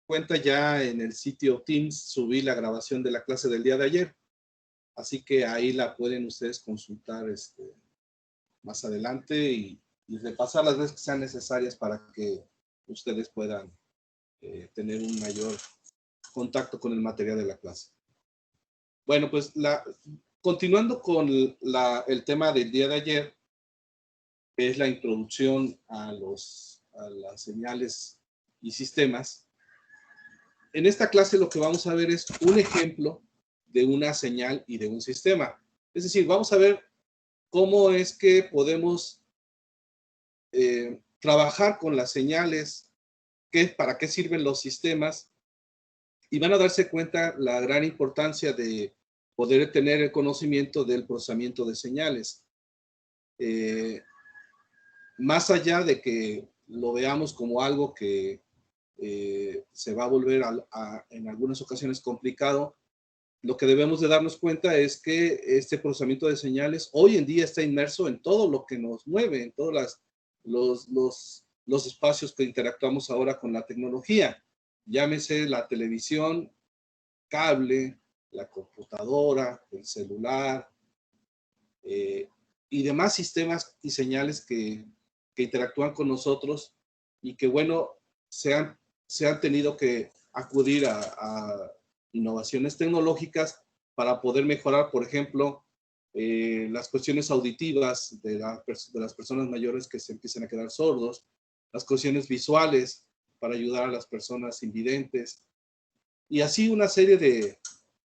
cuenta ya en el sitio Teams, subí la grabación de la clase del día de ayer. Así que ahí la pueden ustedes consultar más adelante y repasar las veces que sean necesarias para que ustedes puedan tener un mayor contacto con el material de la clase. Bueno, pues continuando con el tema del día de ayer, que es la introducción a las señales y sistemas. En esta clase lo que vamos a ver es un ejemplo de una señal y de un sistema. Es decir, vamos a ver cómo es que podemos trabajar con las señales, para qué sirven los sistemas, y van a darse cuenta la gran importancia de poder tener el conocimiento del procesamiento de señales. Más allá de que lo veamos como algo que se va a volver en algunas ocasiones complicado, lo que debemos de darnos cuenta es que este procesamiento de señales hoy en día está inmerso en todo lo que nos mueve, en todos los espacios que interactuamos ahora con la tecnología. Llámese la televisión, cable, la computadora, el celular, y demás sistemas y señales que interactúan con nosotros y que, bueno, se han tenido que acudir a innovaciones tecnológicas para poder mejorar, por ejemplo, las cuestiones auditivas de las personas mayores que se empiezan a quedar sordos, las cuestiones visuales para ayudar a las personas invidentes, y así una serie de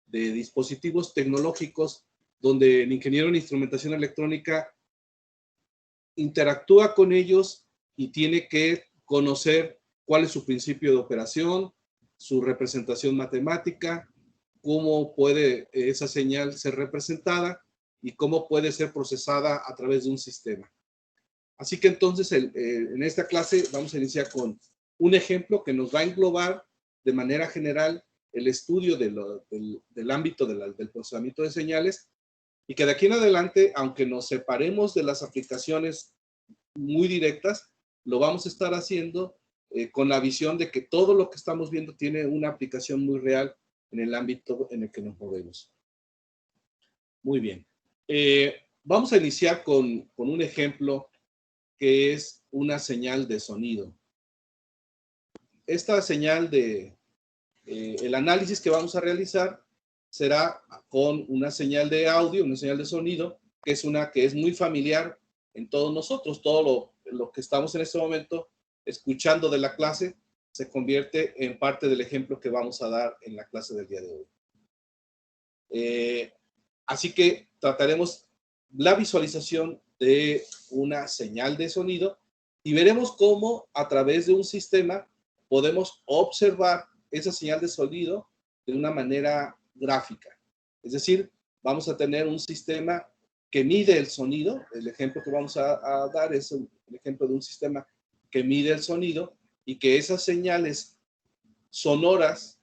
dispositivos tecnológicos donde el ingeniero en instrumentación electrónica interactúa con ellos y tiene que conocer cuál es su principio de operación, su representación matemática, cómo puede esa señal ser representada y cómo puede ser procesada a través de un sistema. Así que entonces en esta clase vamos a iniciar con un ejemplo que nos va a englobar de manera general el estudio del ámbito del procesamiento de señales, y que de aquí en adelante, aunque nos separemos de las aplicaciones muy directas, lo vamos a estar haciendo con la visión de que todo lo que estamos viendo tiene una aplicación muy real en el ámbito en el que nos movemos. Muy bien. Vamos a iniciar con un ejemplo que es una señal de sonido. Esta señal el análisis que vamos a realizar será con una señal de audio, una señal de sonido, que es muy familiar en todos nosotros. Todo lo que estamos en este momento escuchando de la clase se convierte en parte del ejemplo que vamos a dar en la clase del día de hoy. Así que trataremos la visualización de una señal de sonido y veremos cómo a través de un sistema podemos observar esa señal de sonido de una manera gráfica. Es decir, vamos a tener un sistema que mide el sonido. El ejemplo que vamos a dar es el ejemplo de un sistema que mide el sonido y que esas señales sonoras,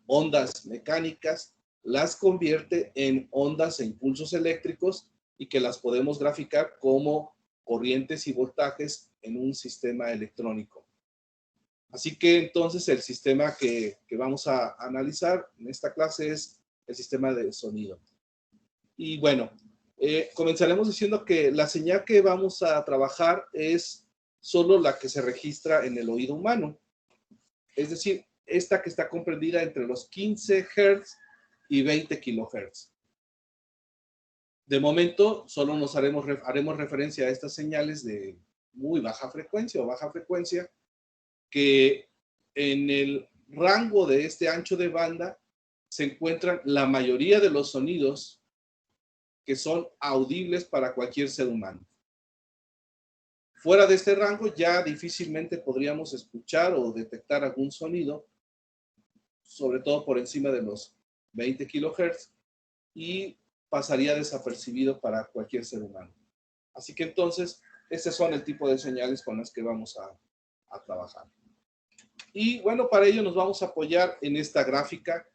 ondas mecánicas, las convierte en ondas e impulsos eléctricos y que las podemos graficar como corrientes y voltajes en un sistema electrónico. Así que entonces el sistema que vamos a analizar en esta clase es el sistema de sonido. Y bueno, comenzaremos diciendo que la señal que vamos a trabajar es solo la que se registra en el oído humano. Es decir, esta que está comprendida entre los 15 Hz y 20 kHz. De momento, solo haremos referencia a estas señales de muy baja frecuencia o baja frecuencia, que en el rango de este ancho de banda se encuentran la mayoría de los sonidos que son audibles para cualquier ser humano. Fuera de este rango ya difícilmente podríamos escuchar o detectar algún sonido, sobre todo por encima de los 20 kHz, y pasaría desapercibido para cualquier ser humano. Así que entonces, estos son el tipo de señales con las que vamos a trabajar. Y bueno, para ello nos vamos a apoyar en esta gráfica,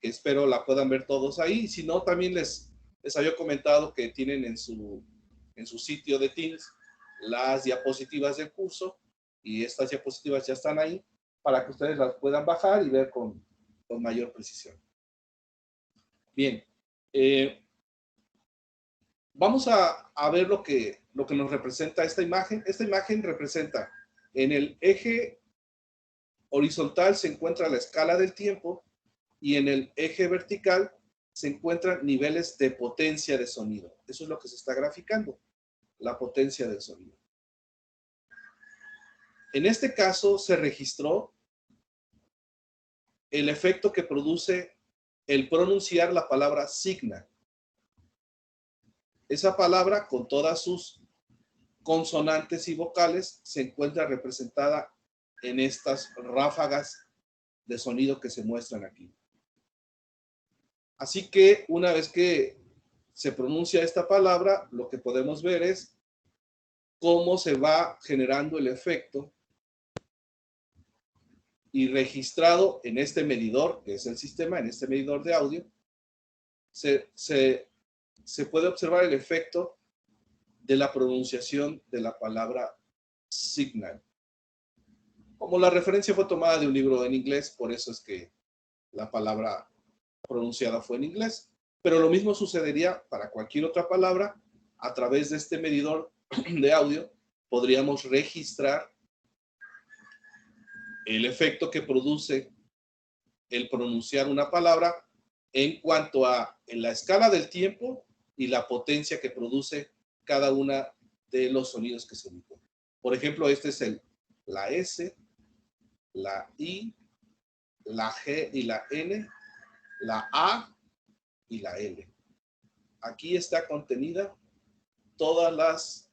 que espero la puedan ver todos ahí. Si no, también les había comentado que tienen en su sitio de Teams las diapositivas del curso, y estas diapositivas ya están ahí para que ustedes las puedan bajar y ver con mayor precisión. Bien, vamos a ver lo que nos representa esta imagen. Esta imagen representa en el eje horizontal se encuentra la escala del tiempo y en el eje vertical se encuentran niveles de potencia de sonido. Eso es lo que se está graficando, la potencia del sonido. En este caso se registró el efecto que produce el pronunciar la palabra signa. Esa palabra, con todas sus consonantes y vocales, se encuentra representada en estas ráfagas de sonido que se muestran aquí. Así que una vez que se pronuncia esta palabra, lo que podemos ver es cómo se va generando el efecto y registrado en este medidor, que es el sistema, en este medidor de audio, se puede observar el efecto de la pronunciación de la palabra signal. Como la referencia fue tomada de un libro en inglés, por eso es que la palabra pronunciada fue en inglés, pero lo mismo sucedería para cualquier otra palabra. A través de este medidor de audio podríamos registrar el efecto que produce el pronunciar una palabra en cuanto a en la escala del tiempo y la potencia que produce cada una de los sonidos que se emiten. Por ejemplo, este es la S, la I, la G y la N, la A y la L. Aquí está contenida todos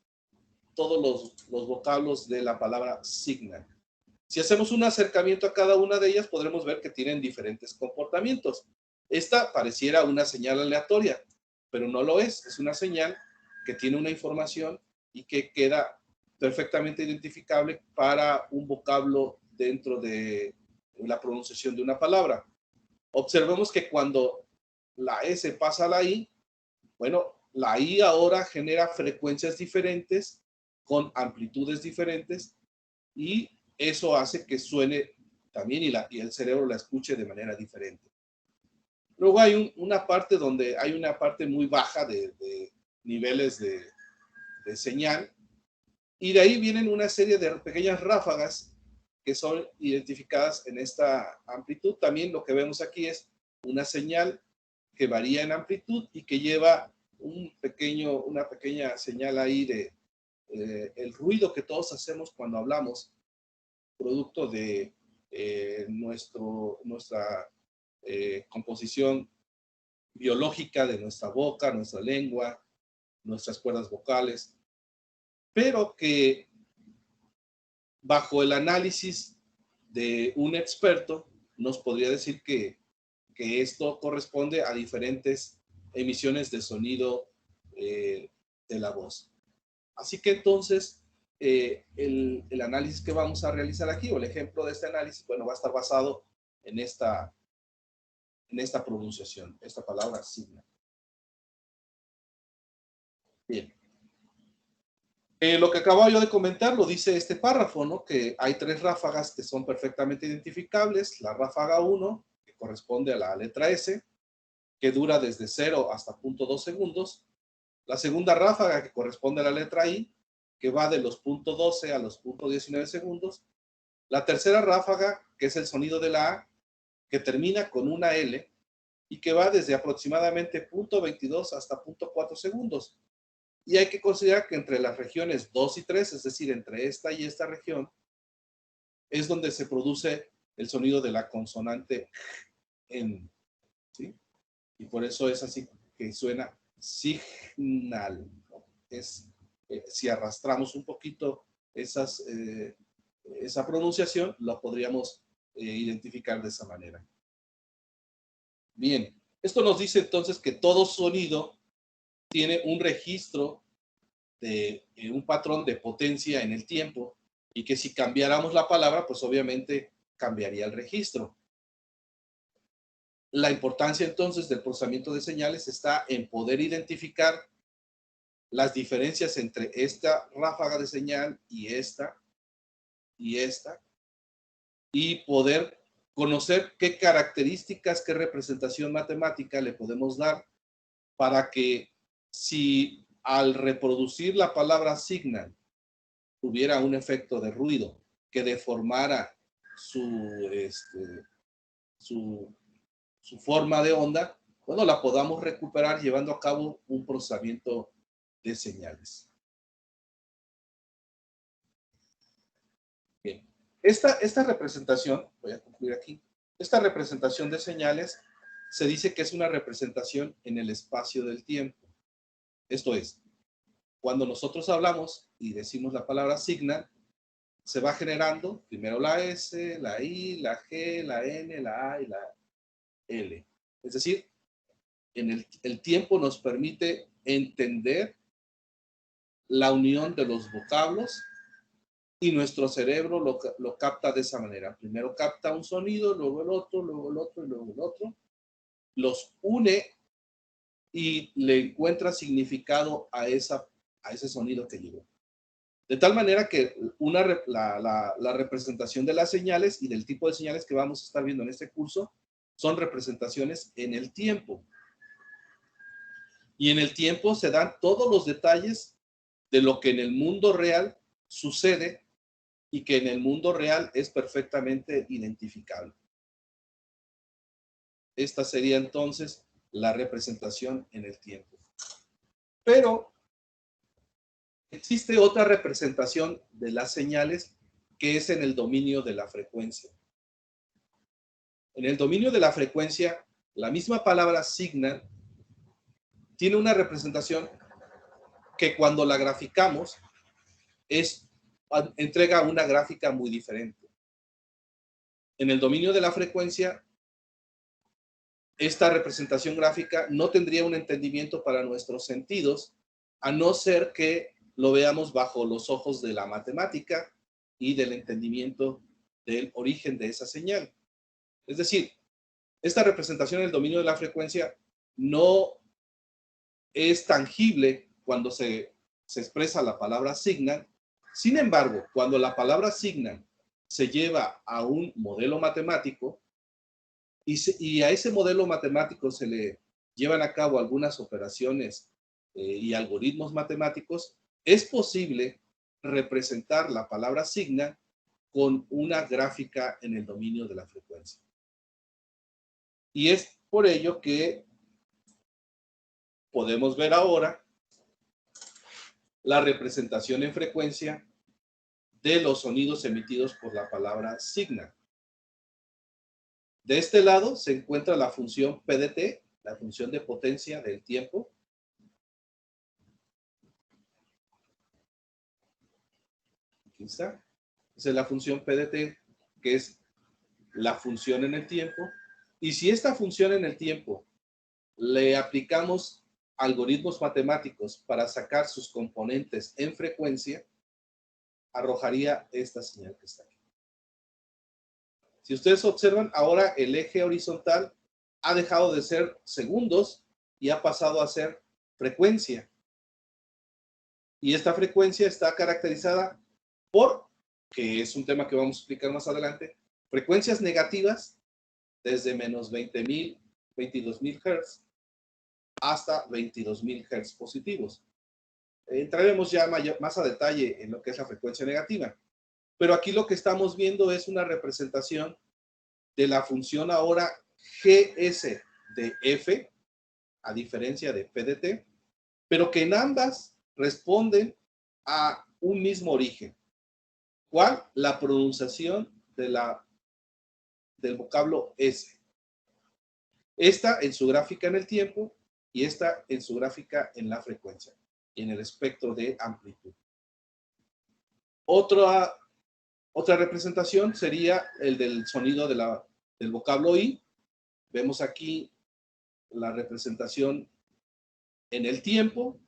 los vocablos de la palabra signal. Si hacemos un acercamiento a cada una de ellas, podremos ver que tienen diferentes comportamientos. Esta pareciera una señal aleatoria, pero no lo es. Es una señal que tiene una información y que queda perfectamente identificable para un vocablo dentro de la pronunciación de una palabra. Observemos que cuando la S pasa a la I, bueno, la I ahora genera frecuencias diferentes con amplitudes diferentes y eso hace que suene también y el cerebro la escuche de manera diferente. Luego hay una parte donde hay una parte muy baja de niveles de señal y de ahí vienen una serie de pequeñas ráfagas que son identificadas en esta amplitud. También lo que vemos aquí es una señal que varía en amplitud y que lleva una pequeña señal ahí de el ruido que todos hacemos cuando hablamos, producto de nuestra composición biológica de nuestra boca, nuestra lengua, nuestras cuerdas vocales, pero que bajo el análisis de un experto nos podría decir que esto corresponde a diferentes emisiones de sonido de la voz. Así que entonces el análisis que vamos a realizar aquí, o el ejemplo de este análisis, bueno, va a estar basado en esta pronunciación, esta palabra signa. Bien. Lo que acabo yo de comentar lo dice este párrafo, ¿no? Que hay 3 ráfagas que son perfectamente identificables. La ráfaga 1, que corresponde a la letra S, que dura desde 0 hasta 0.2 segundos. La segunda ráfaga, que corresponde a la letra I, que va de los 0.12 a los 0.19 segundos. La tercera ráfaga, que es el sonido de la A, que termina con una L y que va desde aproximadamente 0.22 hasta 0.4 segundos. Y hay que considerar que entre las regiones 2 y 3, es decir, entre esta y esta región, es donde se produce el sonido de la consonante N, ¿sí? Y por eso es así que suena signal. Si arrastramos un poquito esa pronunciación, lo podríamos identificar de esa manera. Bien, esto nos dice entonces que todo sonido tiene un registro de un patrón de potencia en el tiempo y que si cambiáramos la palabra, pues obviamente cambiaría el registro. La importancia entonces del procesamiento de señales está en poder identificar las diferencias entre esta ráfaga de señal y esta, y poder conocer qué características, qué representación matemática le podemos dar para que si al reproducir la palabra signal tuviera un efecto de ruido que deformara su forma de onda, bueno, la podamos recuperar llevando a cabo un procesamiento de señales. Bien, esta representación, voy a concluir aquí, esta representación de señales se dice que es una representación en el espacio del tiempo. Esto es, cuando nosotros hablamos y decimos la palabra signal, se va generando primero la S, la I, la G, la N, la A y la L. Es decir, el tiempo nos permite entender la unión de los vocablos y nuestro cerebro lo capta de esa manera. Primero capta un sonido, luego el otro, luego el otro y luego el otro. Los une y le encuentra significado a ese sonido que llegó. De tal manera que la representación de las señales y del tipo de señales que vamos a estar viendo en este curso son representaciones en el tiempo. Y en el tiempo se dan todos los detalles de lo que en el mundo real sucede y que en el mundo real es perfectamente identificable. Esta sería entonces la representación en el tiempo. Pero existe otra representación de las señales que es en el dominio de la frecuencia. En el dominio de la frecuencia, la misma palabra signal tiene una representación que cuando la graficamos entrega una gráfica muy diferente. En el dominio de la frecuencia, esta representación gráfica no tendría un entendimiento para nuestros sentidos, a no ser que lo veamos bajo los ojos de la matemática y del entendimiento del origen de esa señal. Es decir, esta representación en el dominio de la frecuencia no es tangible cuando se expresa la palabra signal. Sin embargo, cuando la palabra signal se lleva a un modelo matemático y a ese modelo matemático se le llevan a cabo algunas operaciones y algoritmos matemáticos, es posible representar la palabra signal con una gráfica en el dominio de la frecuencia. Y es por ello que podemos ver ahora la representación en frecuencia de los sonidos emitidos por la palabra signal. De este lado se encuentra la función PDT, la función de potencia del tiempo. Aquí está. Esa es la función PDT, que es la función en el tiempo. Y si esta función en el tiempo le aplicamos algoritmos matemáticos para sacar sus componentes en frecuencia, arrojaría esta señal que está aquí. Si ustedes observan, ahora el eje horizontal ha dejado de ser segundos y ha pasado a ser frecuencia. Y esta frecuencia está caracterizada por, que es un tema que vamos a explicar más adelante, frecuencias negativas desde menos 20.000, 22.000 Hz hasta 22.000 Hz positivos. Entraremos ya más a detalle en lo que es la frecuencia negativa. Pero aquí lo que estamos viendo es una representación de la función ahora GS de F, a diferencia de PDT, pero que en ambas responden a un mismo origen. ¿Cuál? La pronunciación del vocablo S. Esta en su gráfica en el tiempo y esta en su gráfica en la frecuencia y en el espectro de amplitud. Otra representación sería el del sonido del vocablo I. Vemos aquí la representación en el tiempo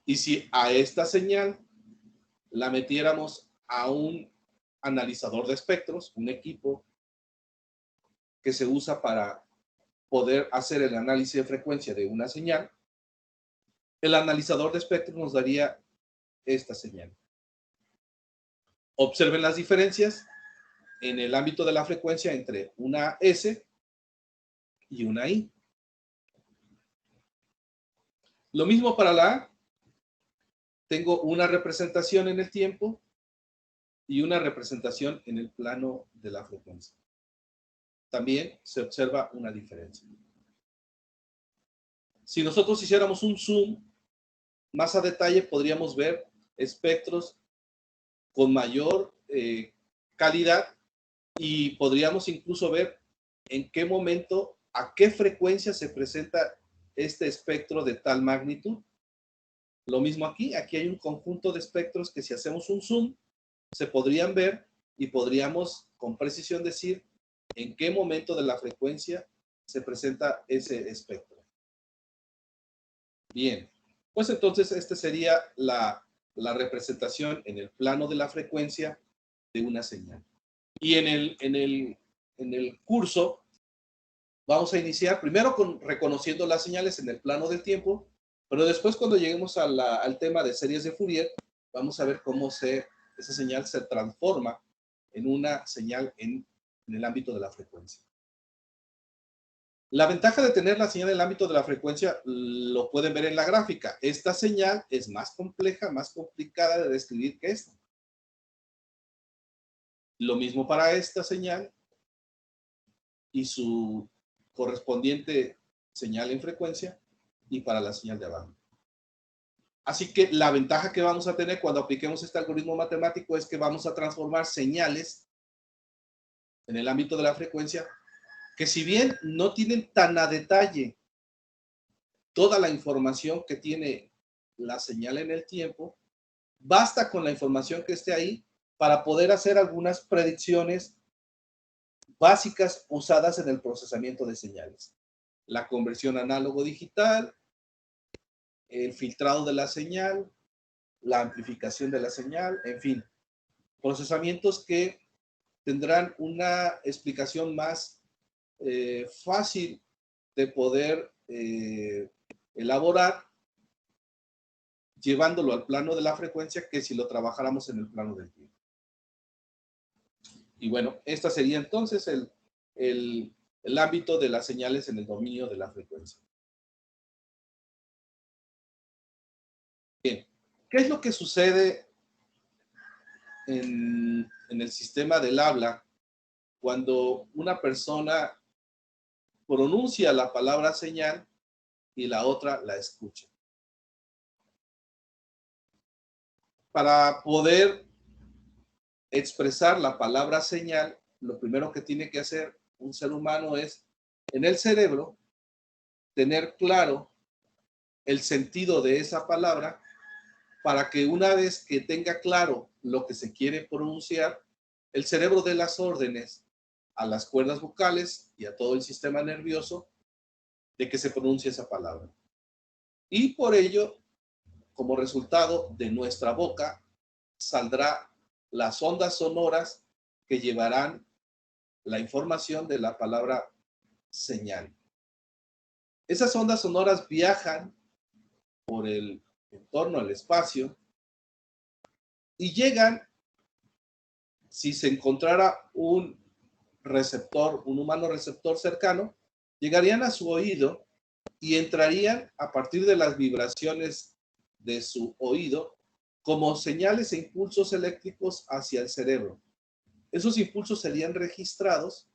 y si a esta señal la metiéramos a un analizador de espectros, un equipo que se usa para poder hacer el análisis de frecuencia de una señal, el analizador de espectros nos daría esta señal. Observen las diferencias. en el ámbito de la frecuencia entre una S y una I. Lo mismo para la A. Tengo una representación en el tiempo y una representación en el plano de la frecuencia. También se observa una diferencia. Si nosotros hiciéramos un zoom más a detalle, podríamos ver espectros con mayor calidad y podríamos incluso ver en qué momento, a qué frecuencia se presenta este espectro de tal magnitud. Lo mismo aquí hay un conjunto de espectros que si hacemos un zoom, se podrían ver y podríamos con precisión decir en qué momento de la frecuencia se presenta ese espectro. Bien, pues entonces esta sería la representación en el plano de la frecuencia de una señal. Y en el curso vamos a iniciar primero reconociendo las señales en el plano del tiempo, pero después cuando lleguemos al tema de series de Fourier, vamos a ver cómo esa señal se transforma en una señal en el ámbito de la frecuencia. La ventaja de tener la señal en el ámbito de la frecuencia lo pueden ver en la gráfica. Esta señal es más compleja, más complicada de describir que esta. Lo mismo para esta señal y su correspondiente señal en frecuencia y para la señal de abajo. Así que la ventaja que vamos a tener cuando apliquemos este algoritmo matemático es que vamos a transformar señales en el ámbito de la frecuencia que si bien no tienen tan a detalle toda la información que tiene la señal en el tiempo, basta con la información que esté ahí para poder hacer algunas predicciones básicas usadas en el procesamiento de señales. La conversión análogo-digital, el filtrado de la señal, la amplificación de la señal, en fin, procesamientos que tendrán una explicación más fácil de poder elaborar llevándolo al plano de la frecuencia que si lo trabajáramos en el plano del tiempo. Y bueno, esta sería entonces el ámbito de las señales en el dominio de la frecuencia. Bien, ¿qué es lo que sucede en el sistema del habla cuando una persona pronuncia la palabra señal y la otra la escucha? Para poder expresar la palabra señal, lo primero que tiene que hacer un ser humano es, en el cerebro, tener claro el sentido de esa palabra para que una vez que tenga claro lo que se quiere pronunciar, el cerebro dé las órdenes a las cuerdas vocales y a todo el sistema nervioso de que se pronuncie esa palabra. Y por ello, como resultado de nuestra boca, saldrá las ondas sonoras que llevarán la información de la palabra señal. Esas ondas sonoras viajan por el entorno, el espacio, y llegan, si se encontrara un receptor, un humano receptor cercano, llegarían a su oído y entrarían a partir de las vibraciones de su oído como señales e impulsos eléctricos hacia el cerebro. Esos impulsos serían registrados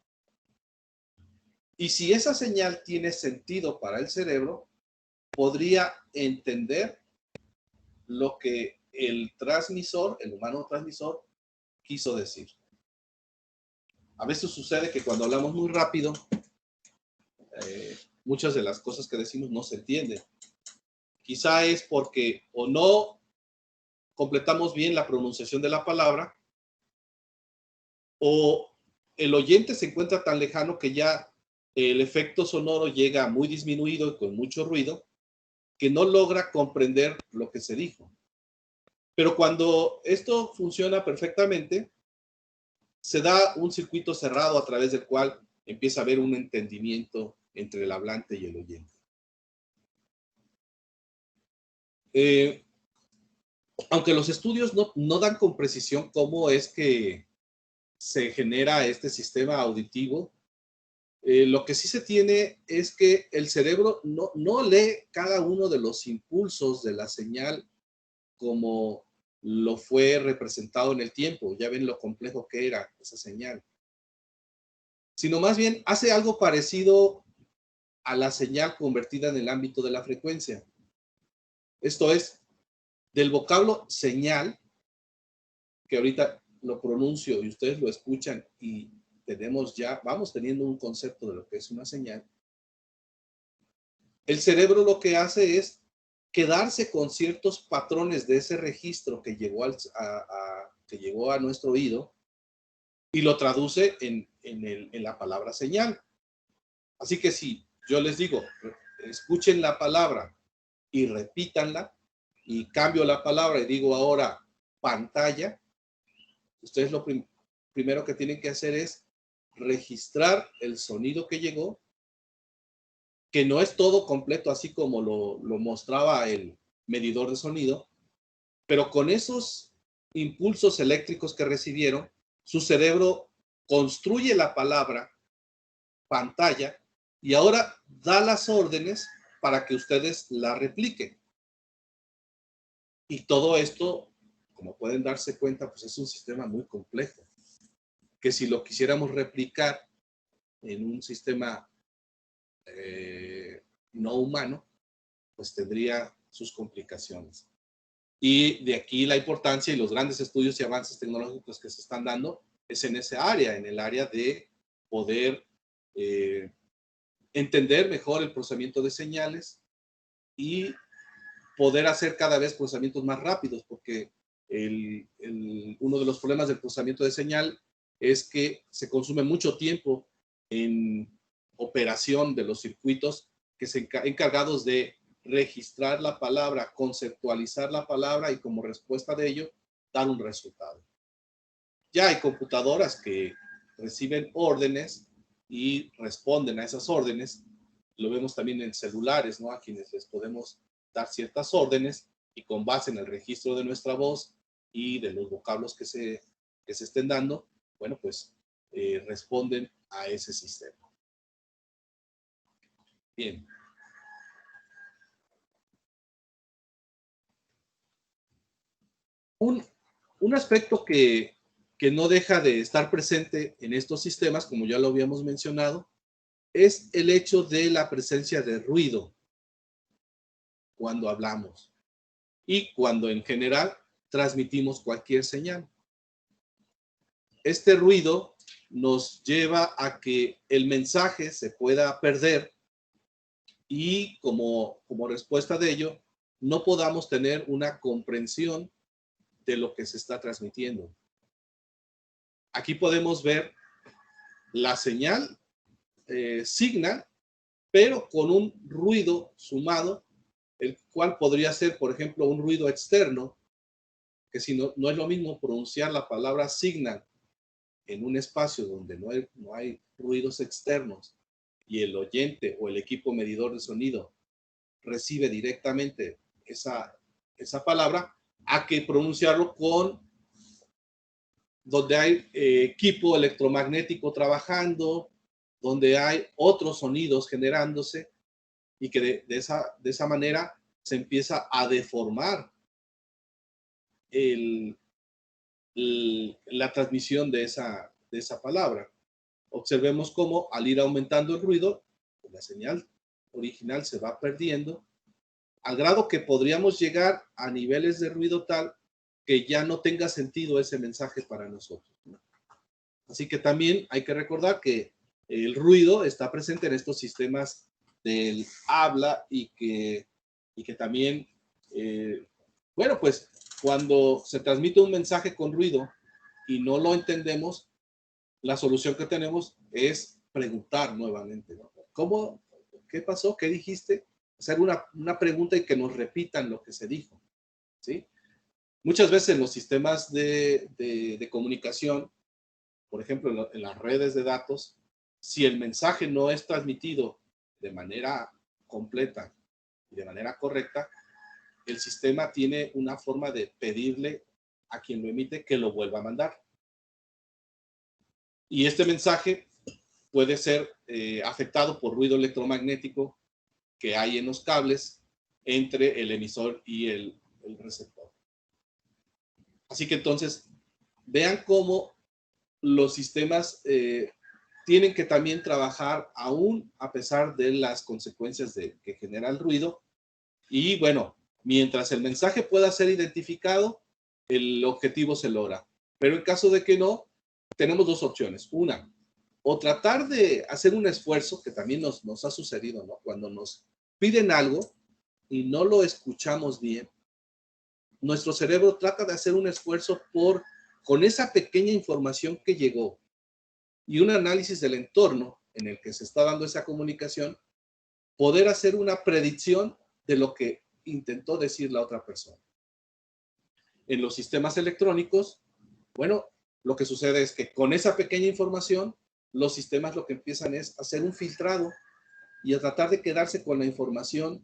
y si esa señal tiene sentido para el cerebro, podría entender lo que el transmisor, el humano transmisor, quiso decir. A veces sucede que cuando hablamos muy rápido, muchas de las cosas que decimos no se entienden. Quizá es porque o no completamos bien la pronunciación de la palabra, o el oyente se encuentra tan lejano que ya el efecto sonoro llega muy disminuido y con mucho ruido, que no logra comprender lo que se dijo. Pero cuando esto funciona perfectamente, se da un circuito cerrado a través del cual empieza a haber un entendimiento entre el hablante y el oyente. Aunque los estudios no dan con precisión cómo es que se genera este sistema auditivo. Lo que sí se tiene es que el cerebro no lee cada uno de los impulsos de la señal como lo fue representado en el tiempo. Ya ven lo complejo que era esa señal. Sino más bien hace algo parecido a la señal convertida en el ámbito de la frecuencia. Esto es, del vocablo señal, que ahorita lo pronuncio y ustedes lo escuchan y vamos teniendo un concepto de lo que es una señal. El cerebro lo que hace es quedarse con ciertos patrones de ese registro que llegó a nuestro oído y lo traduce en la palabra señal. Así que si yo les digo, escuchen la palabra y repítanla, y cambio la palabra y digo ahora pantalla, ustedes lo primero que tienen que hacer es registrar el sonido que llegó, que no es todo completo así como lo mostraba el medidor de sonido, pero con esos impulsos eléctricos que recibieron, su cerebro construye la palabra pantalla y ahora da las órdenes para que ustedes la repliquen. Y todo esto, como pueden darse cuenta, pues es un sistema muy complejo, que si lo quisiéramos replicar en un sistema no humano, pues tendría sus complicaciones. Y de aquí la importancia y los grandes estudios y avances tecnológicos que se están dando es en esa área, en el área de poder entender mejor el procesamiento de señales y poder hacer cada vez procesamientos más rápidos, porque uno de los problemas del procesamiento de señal es que se consume mucho tiempo en operación de los circuitos que se encargados de registrar la palabra, conceptualizar la palabra y como respuesta de ello, dar un resultado. Ya hay computadoras que reciben órdenes y responden a esas órdenes. Lo vemos también en celulares, ¿no? A quienes les podemos dar ciertas órdenes y con base en el registro de nuestra voz y de los vocablos que se estén dando, bueno, pues responden a ese sistema. Bien. Un aspecto que no deja de estar presente en estos sistemas, como ya lo habíamos mencionado, es el hecho de la presencia de ruido cuando hablamos y cuando en general transmitimos cualquier señal. Este ruido nos lleva a que el mensaje se pueda perder y como respuesta de ello, no podamos tener una comprensión de lo que se está transmitiendo. Aquí podemos ver la señal signa, pero con un ruido sumado, el cual podría ser, por ejemplo, un ruido externo, que si no es lo mismo pronunciar la palabra signal en un espacio donde no hay ruidos externos y el oyente o el equipo medidor de sonido recibe directamente esa palabra, a que pronunciarlo donde hay equipo electromagnético trabajando, donde hay otros sonidos generándose y que de esa manera se empieza a deformar la transmisión de esa palabra. Observemos cómo al ir aumentando el ruido, la señal original se va perdiendo, al grado que podríamos llegar a niveles de ruido tal que ya no tenga sentido ese mensaje para nosotros, ¿no? Así que también hay que recordar que el ruido está presente en estos sistemas del habla y que también, bueno, pues cuando se transmite un mensaje con ruido y no lo entendemos, la solución que tenemos es preguntar nuevamente, ¿no? ¿Cómo? ¿Qué pasó? ¿Qué dijiste? Hacer una pregunta y que nos repitan lo que se dijo, ¿sí? Muchas veces en los sistemas de comunicación, por ejemplo, en las redes de datos, si el mensaje no es transmitido de manera completa y de manera correcta, el sistema tiene una forma de pedirle a quien lo emite que lo vuelva a mandar. Y este mensaje puede ser afectado por ruido electromagnético que hay en los cables entre el emisor y el receptor. Así que entonces, vean cómo los sistemas tienen que también trabajar aún a pesar de las consecuencias que genera el ruido. Y bueno, mientras el mensaje pueda ser identificado, el objetivo se logra. Pero en caso de que no, tenemos dos opciones. Una, o tratar de hacer un esfuerzo, que también nos ha sucedido, ¿no? Cuando nos piden algo y no lo escuchamos bien, nuestro cerebro trata de hacer un esfuerzo con esa pequeña información que llegó y un análisis del entorno en el que se está dando esa comunicación, poder hacer una predicción de lo que intentó decir la otra persona. En los sistemas electrónicos, bueno, lo que sucede es que con esa pequeña información, los sistemas lo que empiezan es hacer un filtrado y a tratar de quedarse con la información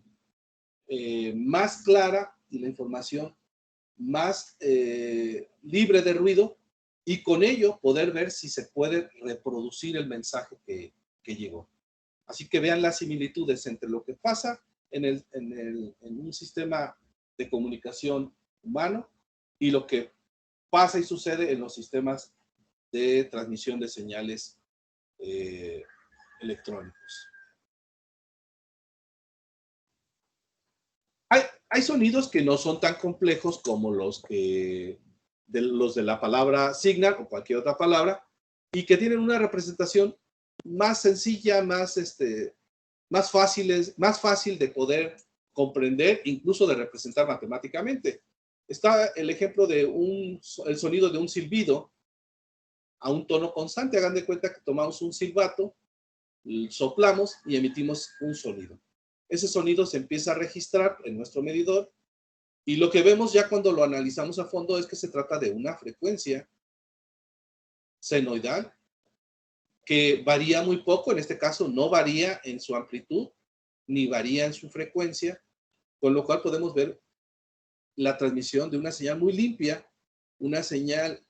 más clara y la información más libre de ruido, y con ello poder ver si se puede reproducir el mensaje que llegó. Así que vean las similitudes entre lo que pasa en un sistema de comunicación humano y lo que pasa y sucede en los sistemas de transmisión de señales electrónicos. Hay sonidos que no son tan complejos como los de la palabra signal o cualquier otra palabra, y que tienen una representación más sencilla, más fácil de poder comprender, incluso de representar matemáticamente. Está el ejemplo de el sonido de un silbido a un tono constante. Hagan de cuenta que tomamos un silbato, soplamos y emitimos un sonido. Ese sonido se empieza a registrar en nuestro medidor y lo que vemos ya cuando lo analizamos a fondo es que se trata de una frecuencia senoidal que varía muy poco. En este caso no varía en su amplitud ni varía en su frecuencia, con lo cual podemos ver la transmisión de una señal muy limpia, una señal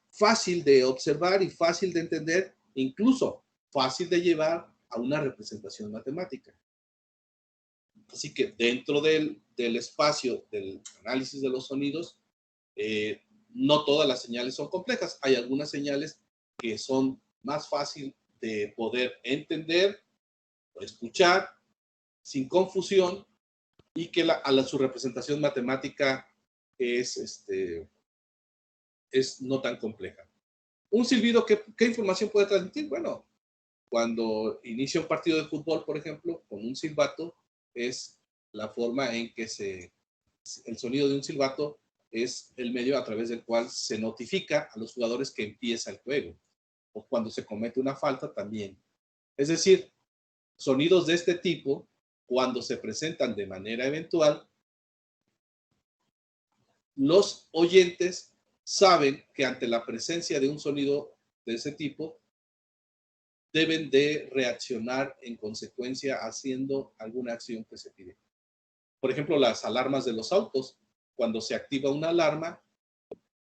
fácil de observar y fácil de entender, incluso fácil de llevar a una representación matemática. Así que dentro del espacio del análisis de los sonidos, no todas las señales son complejas. Hay algunas señales que son más fácil de poder entender o escuchar sin confusión y que su representación matemática es no tan compleja. Un silbido, ¿qué información puede transmitir? Bueno, cuando inicia un partido de fútbol, por ejemplo, con un silbato, es la forma en que el sonido de un silbato es el medio a través del cual se notifica a los jugadores que empieza el juego. O cuando se comete una falta también. Es decir, sonidos de este tipo, cuando se presentan de manera eventual, los oyentes saben que ante la presencia de un sonido de ese tipo, deben de reaccionar en consecuencia haciendo alguna acción que se pide. Por ejemplo, las alarmas de los autos. Cuando se activa una alarma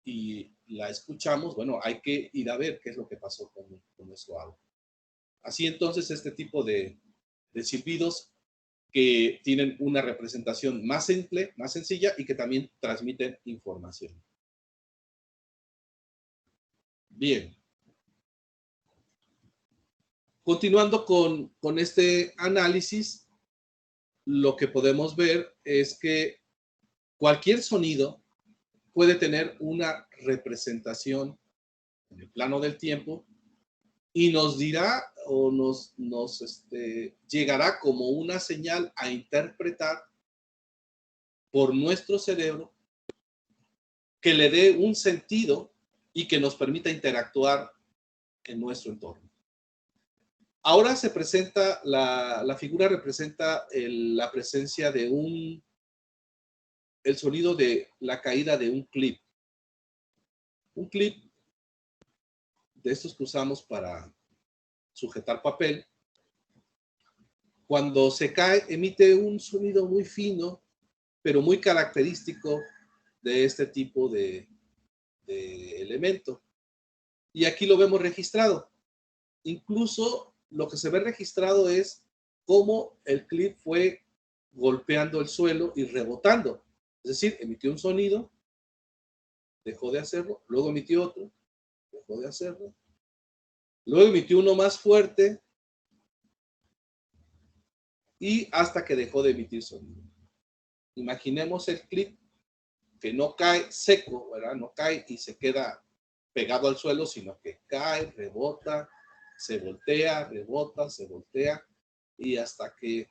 y la escuchamos, bueno, hay que ir a ver qué es lo que pasó con nuestro auto. Así entonces, este tipo de silbidos que tienen una representación más simple, más sencilla y que también transmiten información. Bien. Continuando con este análisis, lo que podemos ver es que cualquier sonido puede tener una representación en el plano del tiempo y nos dirá o nos llegará como una señal a interpretar por nuestro cerebro que le dé un sentido y que nos permita interactuar en nuestro entorno. Ahora se presenta, la figura representa la presencia de el sonido de la caída de un clip. Un clip de estos que usamos para sujetar papel. Cuando se cae, emite un sonido muy fino, pero muy característico de este tipo de elemento. Y aquí lo vemos registrado. Incluso lo que se ve registrado es cómo el clip fue golpeando el suelo y rebotando. Es decir, emitió un sonido, dejó de hacerlo, luego emitió otro, dejó de hacerlo, luego emitió uno más fuerte y hasta que dejó de emitir sonido. Imaginemos el clip que no cae seco, ¿verdad? No cae y se queda pegado al suelo, sino que cae, rebota, se voltea, rebota, se voltea y hasta que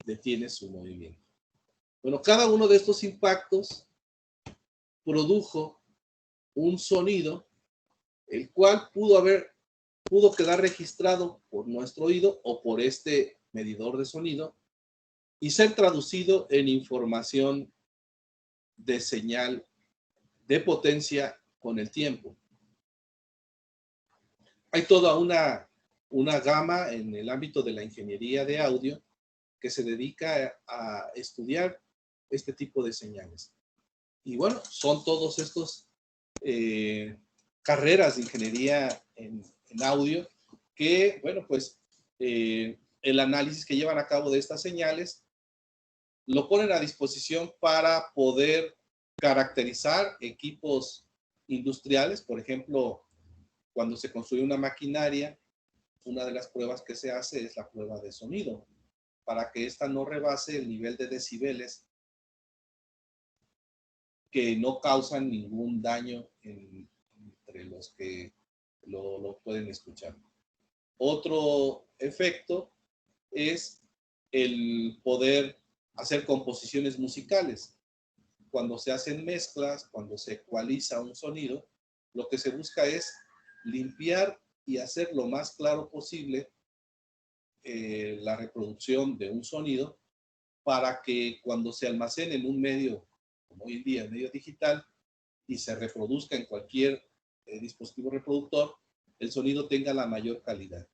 detiene su movimiento. Bueno, cada uno de estos impactos produjo un sonido, el cual pudo quedar registrado por nuestro oído o por este medidor de sonido y ser traducido en información de señal de potencia con el tiempo. Hay toda una gama en el ámbito de la ingeniería de audio que se dedica a estudiar este tipo de señales. Y bueno, son todos estos carreras de ingeniería en audio que, bueno, pues el análisis que llevan a cabo de estas señales lo ponen a disposición para poder caracterizar equipos industriales. Por ejemplo, cuando se construye una maquinaria, una de las pruebas que se hace es la prueba de sonido, para que ésta no rebase el nivel de decibeles que no causan ningún daño entre los que lo pueden escuchar. Otro efecto es el poder hacer composiciones musicales. Cuando se hacen mezclas, cuando se ecualiza un sonido, lo que se busca es limpiar y hacer lo más claro posible la reproducción de un sonido para que cuando se almacene en un medio, como hoy en día, el medio digital, y se reproduzca en cualquier dispositivo reproductor, el sonido tenga la mayor calidad.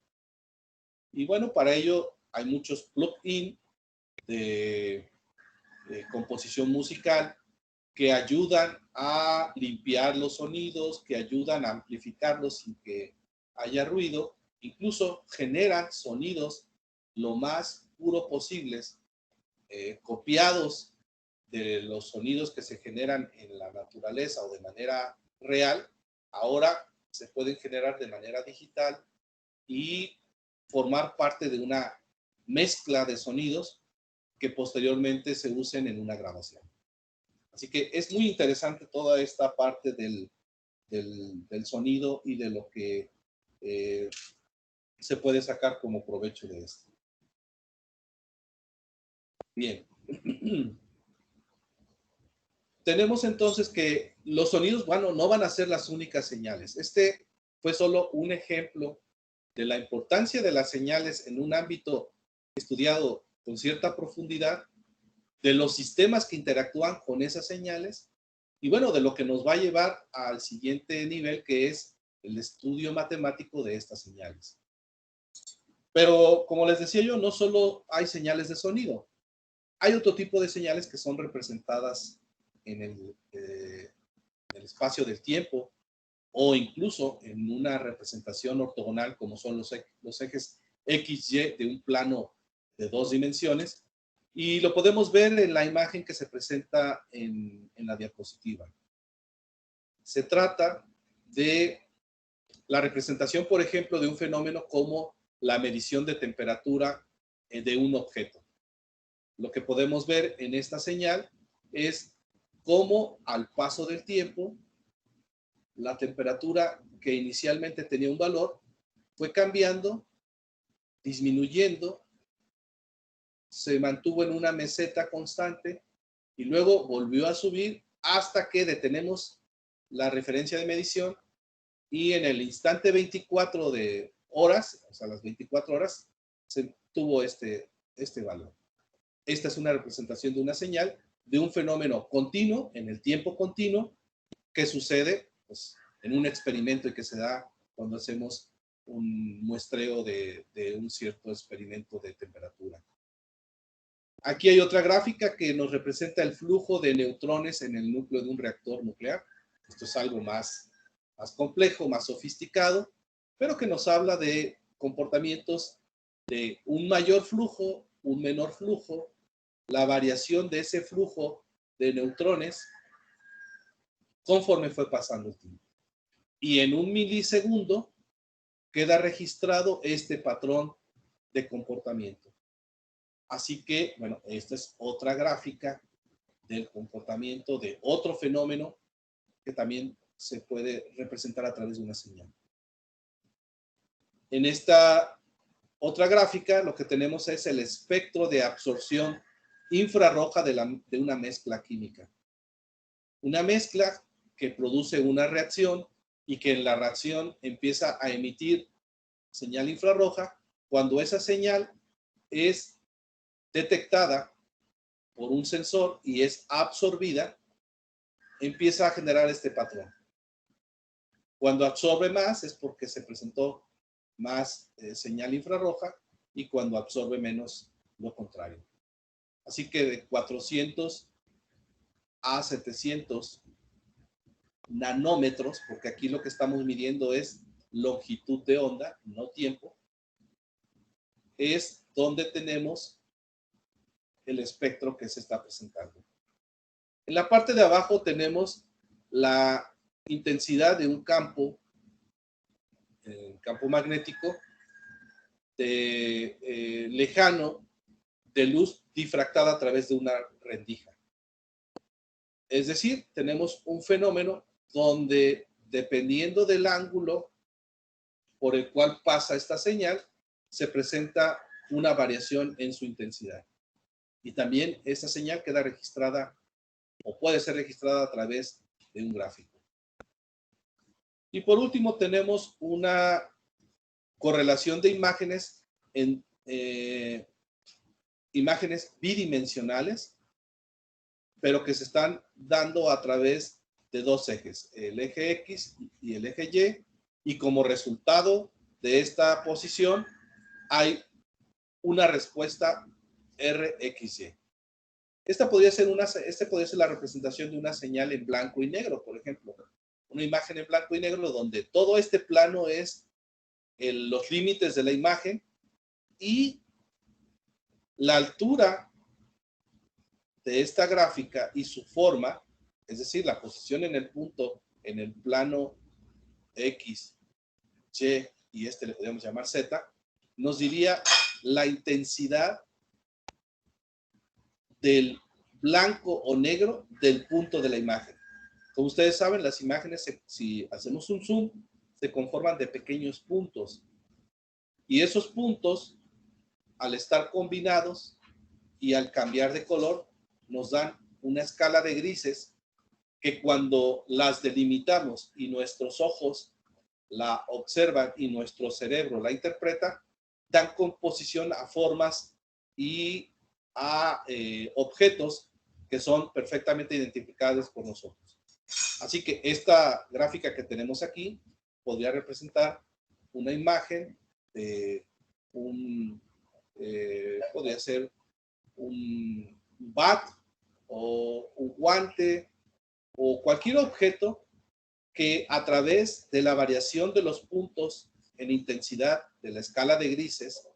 Y bueno, para ello hay muchos plugins de composición musical que ayudan a limpiar los sonidos, que ayudan a amplificarlos sin que haya ruido, incluso generan sonidos lo más puro posibles, copiados de los sonidos que se generan en la naturaleza o de manera real, ahora se pueden generar de manera digital y formar parte de una mezcla de sonidos que posteriormente se usen en una grabación. Así que es muy interesante toda esta parte del sonido y de lo que se puede sacar como provecho de esto. Bien. Tenemos entonces que los sonidos, bueno, no van a ser las únicas señales. Este fue solo un ejemplo de la importancia de las señales en un ámbito estudiado con cierta profundidad, de los sistemas que interactúan con esas señales y bueno, de lo que nos va a llevar al siguiente nivel, que es el estudio matemático de estas señales. Pero como les decía yo, no solo hay señales de sonido, hay otro tipo de señales que son representadas en el espacio del tiempo o incluso en una representación ortogonal como son los ejes X, Y de un plano de 2 dimensiones, y lo podemos ver en la imagen que se presenta en la diapositiva. Se trata de la representación, por ejemplo, de un fenómeno como la medición de temperatura de un objeto. Lo que podemos ver en esta señal es cómo al paso del tiempo la temperatura que inicialmente tenía un valor fue cambiando, disminuyendo, se mantuvo en una meseta constante y luego volvió a subir hasta que detenemos la referencia de medición y en el instante 24 de horas, o sea, las 24 horas, se tuvo este valor. Esta es una representación de una señal de un fenómeno continuo, en el tiempo continuo, que sucede pues, en un experimento y que se da cuando hacemos un muestreo de un cierto experimento de temperatura. Aquí hay otra gráfica que nos representa el flujo de neutrones en el núcleo de un reactor nuclear. Esto es algo más más complejo, más sofisticado, pero que nos habla de comportamientos de un mayor flujo, un menor flujo, la variación de ese flujo de neutrones conforme fue pasando el tiempo. Y en un milisegundo queda registrado este patrón de comportamiento. Así que, bueno, esta es otra gráfica del comportamiento de otro fenómeno que también se puede representar a través de una señal. En esta otra gráfica lo que tenemos es el espectro de absorción infrarroja de una mezcla química. Una mezcla que produce una reacción y que en la reacción empieza a emitir señal infrarroja. Cuando esa señal es detectada por un sensor y es absorbida, empieza a generar este patrón. Cuando absorbe más es porque se presentó más señal infrarroja y cuando absorbe menos, lo contrario. Así que de 400 a 700 nanómetros, porque aquí lo que estamos midiendo es longitud de onda, no tiempo, es donde tenemos el espectro que se está presentando. En la parte de abajo tenemos la intensidad de un campo magnético lejano de luz difractada a través de una rendija. Es decir, tenemos un fenómeno donde, dependiendo del ángulo por el cual pasa esta señal, se presenta una variación en su intensidad. Y también esa señal queda registrada o puede ser registrada a través de un gráfico. Y por último tenemos una correlación de imágenes en imágenes bidimensionales, pero que se están dando a través de dos ejes, el eje X y el eje Y, y como resultado de esta posición hay una respuesta RXY. Esta podría ser la representación de una señal en blanco y negro, por ejemplo. Una imagen en blanco y negro donde todo este plano es los límites de la imagen y la altura de esta gráfica y su forma, es decir, la posición en el punto, en el plano X, Y y este le podríamos llamar Z, nos diría la intensidad del blanco o negro del punto de la imagen. Como ustedes saben, las imágenes, si hacemos un zoom, se conforman de pequeños puntos. Y esos puntos, al estar combinados y al cambiar de color, nos dan una escala de grises que cuando las delimitamos y nuestros ojos la observan y nuestro cerebro la interpreta, dan composición a formas y a objetos que son perfectamente identificables por nosotros. Así que esta gráfica que tenemos aquí podría representar una imagen de podría ser un bat o un guante o cualquier objeto que a través de la variación de los puntos en intensidad de la escala de grises,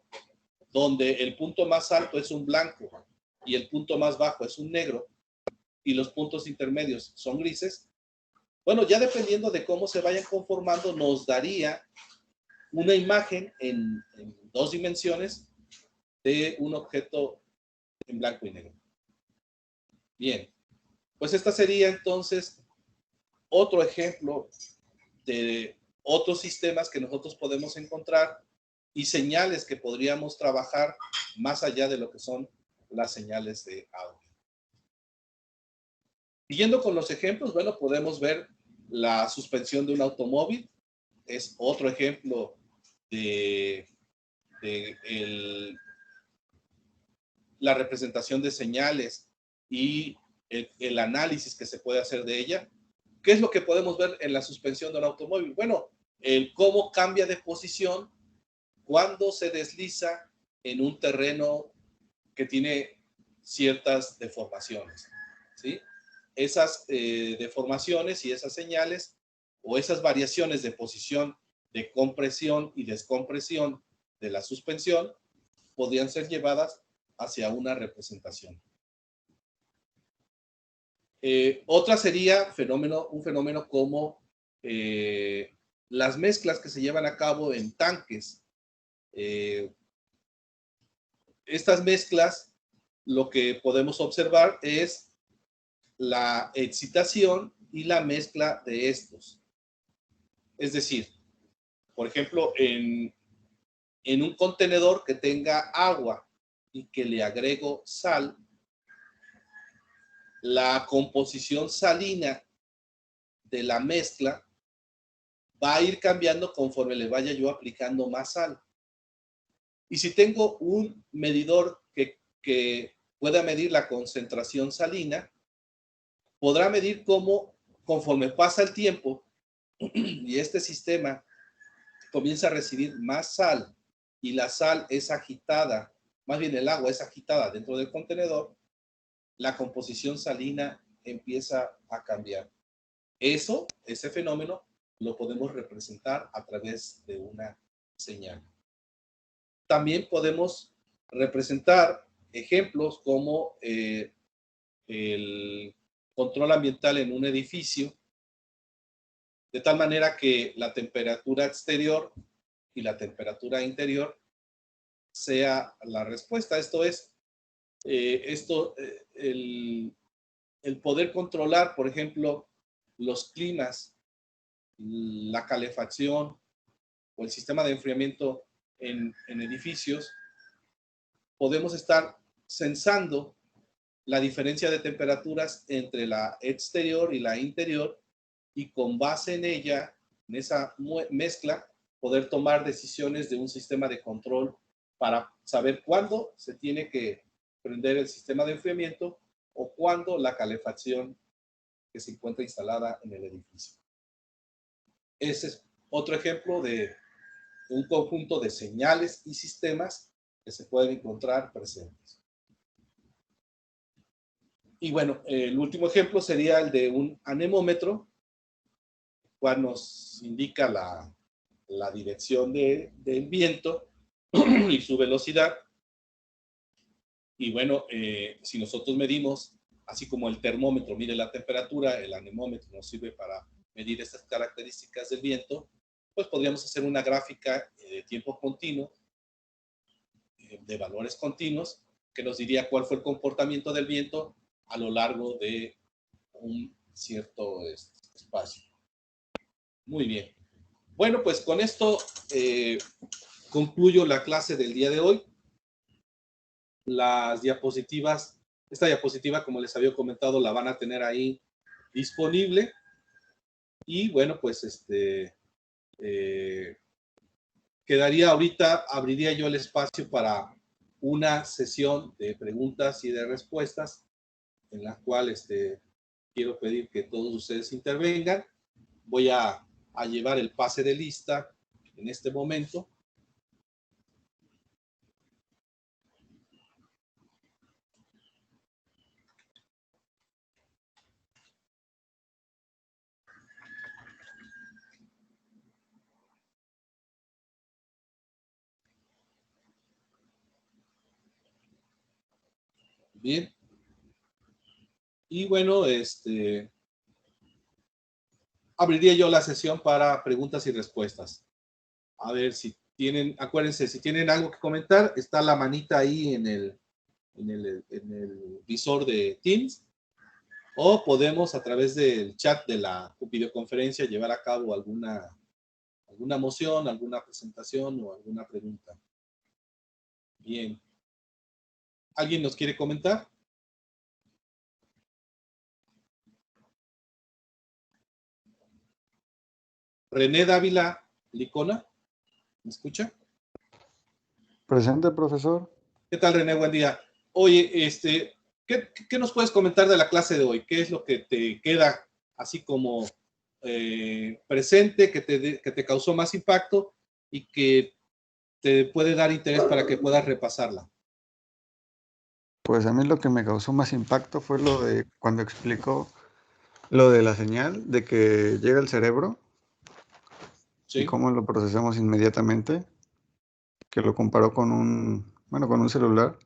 donde el punto más alto es un blanco y el punto más bajo es un negro y los puntos intermedios son grises, bueno, ya dependiendo de cómo se vayan conformando, nos daría una imagen en 2 dimensiones de un objeto en blanco y negro. Bien, pues esta sería entonces otro ejemplo de otros sistemas que nosotros podemos encontrar y señales que podríamos trabajar más allá de lo que son las señales de audio. Siguiendo con los ejemplos, bueno, podemos ver la suspensión de un automóvil. Es otro ejemplo de la representación de señales y el análisis que se puede hacer de ella. ¿Qué es lo que podemos ver en la suspensión de un automóvil? Bueno, el cómo cambia de posición cuando se desliza en un terreno que tiene ciertas deformaciones, ¿sí? Esas deformaciones y esas señales o esas variaciones de posición de compresión y descompresión de la suspensión podrían ser llevadas hacia una representación. Otra sería un fenómeno como las mezclas que se llevan a cabo en tanques. Estas mezclas, lo que podemos observar es la excitación y la mezcla de estos. Es decir, por ejemplo, en un contenedor que tenga agua y que le agrego sal, la composición salina de la mezcla va a ir cambiando conforme le vaya yo aplicando más sal. Y si tengo un medidor que pueda medir la concentración salina, podrá medir cómo, conforme pasa el tiempo y este sistema comienza a recibir más sal y la sal es agitada, más bien el agua es agitada dentro del contenedor, la composición salina empieza a cambiar. Ese fenómeno, lo podemos representar a través de una señal. También podemos representar ejemplos como el control ambiental en un edificio, de tal manera que la temperatura exterior y la temperatura interior sea la respuesta. Esto es, el poder controlar, por ejemplo, los climas, la calefacción o el sistema de enfriamiento en edificios, podemos estar sensando la diferencia de temperaturas entre la exterior y la interior y con base en ella, en esa mezcla, poder tomar decisiones de un sistema de control para saber cuándo se tiene que prender el sistema de enfriamiento o cuándo la calefacción que se encuentra instalada en el edificio. Ese es otro ejemplo de un conjunto de señales y sistemas que se pueden encontrar presentes. Y bueno, el último ejemplo sería el de un anemómetro, el cual nos indica la dirección del viento y su velocidad. Y bueno, si nosotros medimos, así como el termómetro mide la temperatura, el anemómetro nos sirve para medir estas características del viento, pues podríamos hacer una gráfica de tiempo continuo, de valores continuos, que nos diría cuál fue el comportamiento del viento a lo largo de un cierto espacio. Muy bien. Bueno, pues con esto concluyo la clase del día de hoy. Las diapositivas, esta diapositiva, como les había comentado, la van a tener ahí disponible. Y bueno, pues quedaría ahorita, abriría yo el espacio para una sesión de preguntas y de respuestas, en la cual quiero pedir que todos ustedes intervengan. Voy a llevar el pase de lista en este momento. Bien. Y bueno, abriría yo la sesión para preguntas y respuestas. A ver si tienen, acuérdense, si tienen algo que comentar, está la manita ahí en el visor de Teams, o podemos a través del chat de la videoconferencia llevar a cabo alguna moción, alguna presentación o alguna pregunta. Bien. ¿Alguien nos quiere comentar? René Dávila Licona, ¿me escucha? Presente, profesor. ¿Qué tal, René? Buen día. Oye, ¿qué nos puedes comentar de la clase de hoy? ¿Qué es lo que te queda así como presente, que te causó más impacto y que te puede dar interés para que puedas repasarla? Pues a mí lo que me causó más impacto fue lo de cuando explicó lo de la señal, de que llega al cerebro y cómo lo procesamos inmediatamente, que lo comparo con con un celular,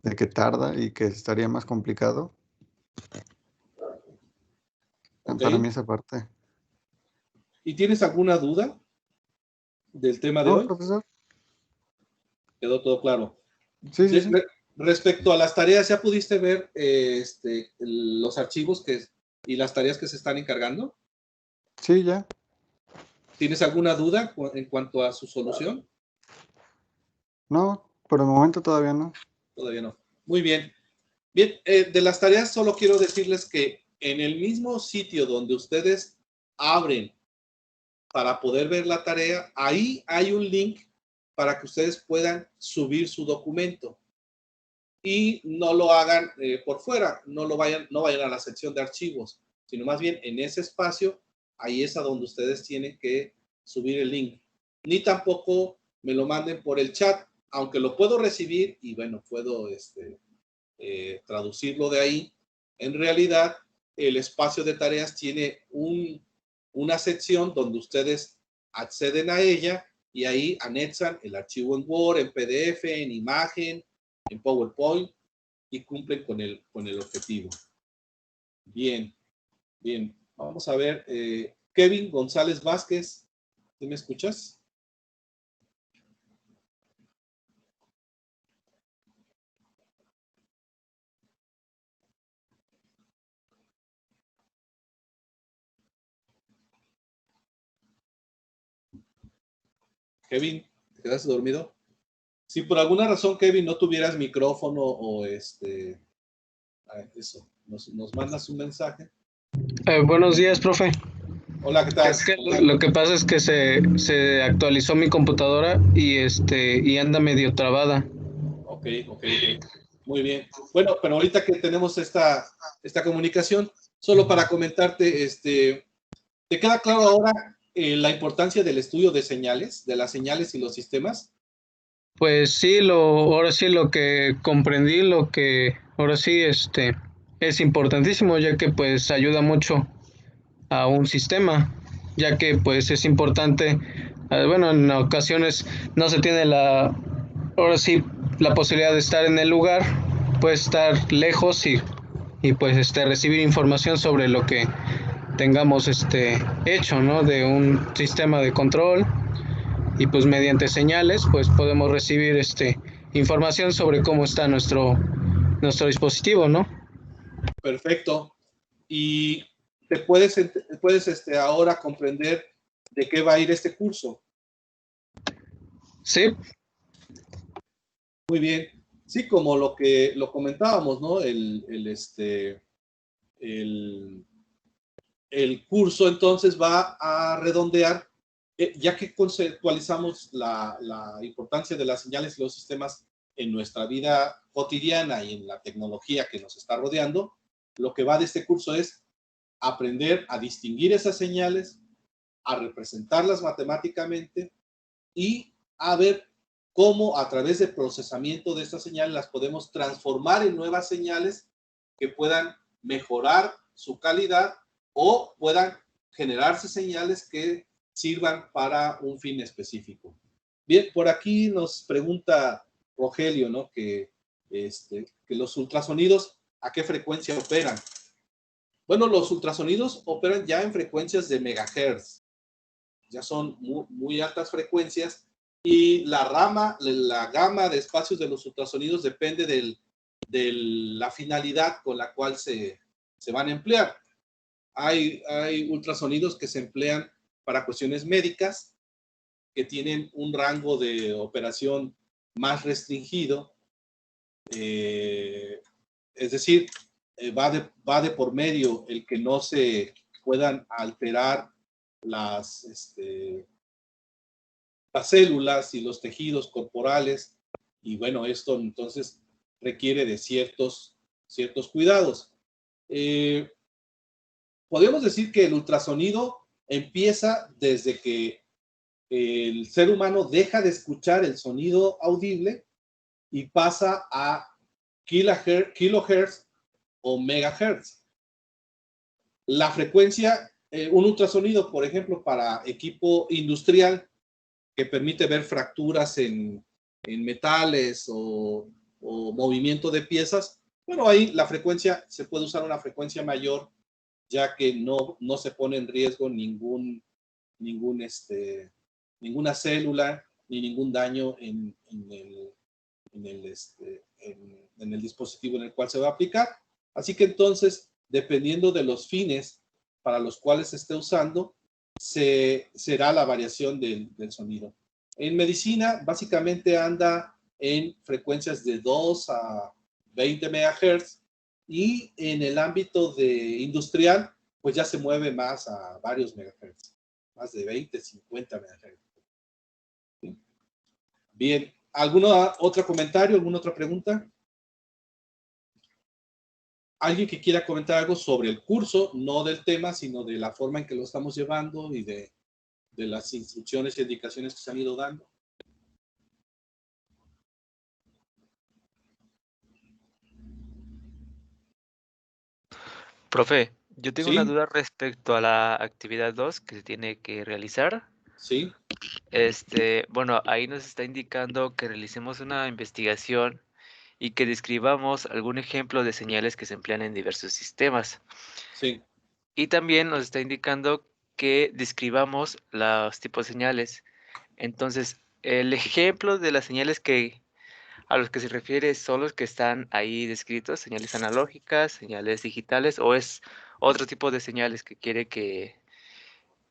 de que tarda y que estaría más complicado. Ok. Para mí esa parte. ¿Y tienes alguna duda del tema de No, hoy? profesor. Quedó todo claro. Sí, sí, sí. Respecto a las tareas, ¿ya pudiste ver los archivos y las tareas que se están encargando? Sí, ya. ¿Tienes alguna duda en cuanto a su solución? No, por el momento todavía no. Todavía no. Muy bien. Bien, de las tareas solo quiero decirles que en el mismo sitio donde ustedes abren para poder ver la tarea, ahí hay un link para que ustedes puedan subir su documento y no lo hagan por fuera, no vayan a la sección de archivos, sino más bien en ese espacio, ahí es a donde ustedes tienen que subir el link. Ni tampoco me lo manden por el chat, aunque lo puedo recibir y bueno, puedo traducirlo de ahí. En realidad, el espacio de tareas tiene una sección donde ustedes acceden a ella y ahí anexan el archivo en Word, en PDF, en imagen, en PowerPoint y cumplen con el objetivo. Bien, bien. Vamos a ver. Kevin González Vázquez, ¿tú me escuchas? Kevin, ¿te quedaste dormido? Si por alguna razón, Kevin, no tuvieras micrófono o eso, nos mandas un mensaje. Buenos días, profe. Hola, ¿qué tal? Es que lo que pasa es que se actualizó mi computadora y anda medio trabada. Ok. Muy bien. Bueno, pero ahorita que tenemos esta comunicación, solo para comentarte, ¿te queda claro ahora la importancia del estudio de señales, de las señales y los sistemas? Pues sí, ahora sí lo que comprendí, ahora sí es importantísimo, ya que pues ayuda mucho a un sistema, ya que pues es importante, bueno, en ocasiones no se tiene ahora sí, la posibilidad de estar en el lugar, puede estar lejos y pues recibir información sobre lo que tengamos hecho, ¿no? De un sistema de control y pues mediante señales pues podemos recibir información sobre cómo está nuestro dispositivo, ¿no? Perfecto. Y te puedes ahora comprender de qué va a ir este curso. Sí. Muy bien. Sí, como lo comentábamos, ¿no? El curso entonces va a redondear, ya que conceptualizamos la importancia de las señales y los sistemas en nuestra vida cotidiana y en la tecnología que nos está rodeando, lo que va de este curso es aprender a distinguir esas señales, a representarlas matemáticamente y a ver cómo a través del procesamiento de estas señales las podemos transformar en nuevas señales que puedan mejorar su calidad o puedan generarse señales que sirvan para un fin específico. Bien, por aquí nos pregunta Rogelio, ¿no? Que los ultrasonidos, ¿a qué frecuencia operan? Bueno, los ultrasonidos operan ya en frecuencias de megahertz, ya son muy altas frecuencias y la gama de espacios de los ultrasonidos depende de la finalidad con la cual se van a emplear. Hay ultrasonidos que se emplean para cuestiones médicas, que tienen un rango de operación más restringido, es decir, va de por medio el que no se puedan alterar las células y los tejidos corporales, y bueno, esto entonces requiere de ciertos cuidados. Podemos decir que el ultrasonido empieza desde que el ser humano deja de escuchar el sonido audible y pasa a kilohertz o megahertz. La frecuencia un ultrasonido, por ejemplo, para equipo industrial que permite ver fracturas en metales o movimiento de piezas, bueno, ahí la frecuencia, se puede usar una frecuencia mayor, ya que no se pone en riesgo ninguna célula ni ningún daño en el dispositivo en el cual se va a aplicar. Así que entonces, dependiendo de los fines para los cuales se esté usando, será la variación del sonido. En medicina, básicamente anda en frecuencias de 2 a 20 MHz, y en el ámbito industrial, pues ya se mueve más a varios megahertz, más de 20, 50 MHz. ¿Sí? Bien, ¿algún otro comentario, alguna otra pregunta? ¿Alguien que quiera comentar algo sobre el curso, no del tema, sino de la forma en que lo estamos llevando y de las instrucciones y indicaciones que se han ido dando? Profe, yo tengo una ¿Sí? duda respecto a la actividad 2 que se tiene que realizar. Sí. Bueno, ahí nos está indicando que realicemos una investigación y que describamos algún ejemplo de señales que se emplean en diversos sistemas. Sí. Y también nos está indicando que describamos los tipos de señales. Entonces, el ejemplo de las señales a los que se refiere son los que están ahí descritos, señales analógicas, señales digitales, o es otro tipo de señales que quiere que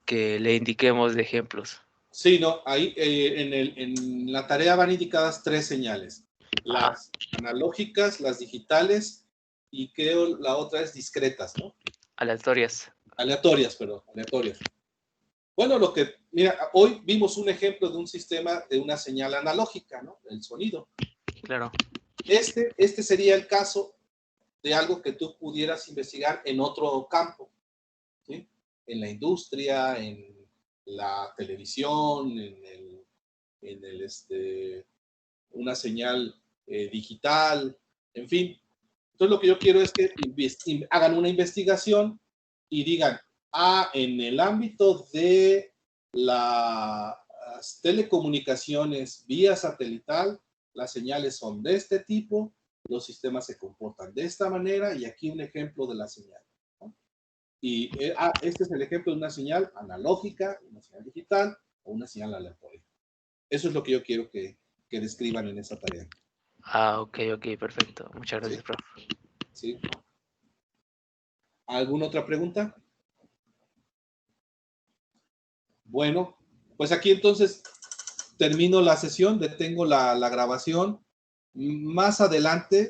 le indiquemos de ejemplos. Sí, no, ahí en la tarea van indicadas 3 señales. Ajá. Las analógicas, las digitales, y creo la otra es discretas, ¿no? Aleatorias. Aleatorias, perdón, aleatorias. Bueno, mira, hoy vimos un ejemplo de un sistema de una señal analógica, ¿no? El sonido. Claro. Este sería el caso de algo que tú pudieras investigar en otro campo, ¿sí? En la industria, en la televisión, una señal digital, en fin. Entonces lo que yo quiero es que hagan una investigación y digan, en el ámbito de las telecomunicaciones vía satelital, las señales son de este tipo, los sistemas se comportan de esta manera, y aquí un ejemplo de la señal, ¿no? Y este es el ejemplo de una señal analógica, una señal digital o una señal aleatoria. Eso es lo que yo quiero que describan en esa tarea. Ok, perfecto. Muchas gracias, ¿Sí? profe. ¿Sí? ¿Alguna otra pregunta? Bueno, pues aquí entonces termino la sesión, detengo la grabación. Más adelante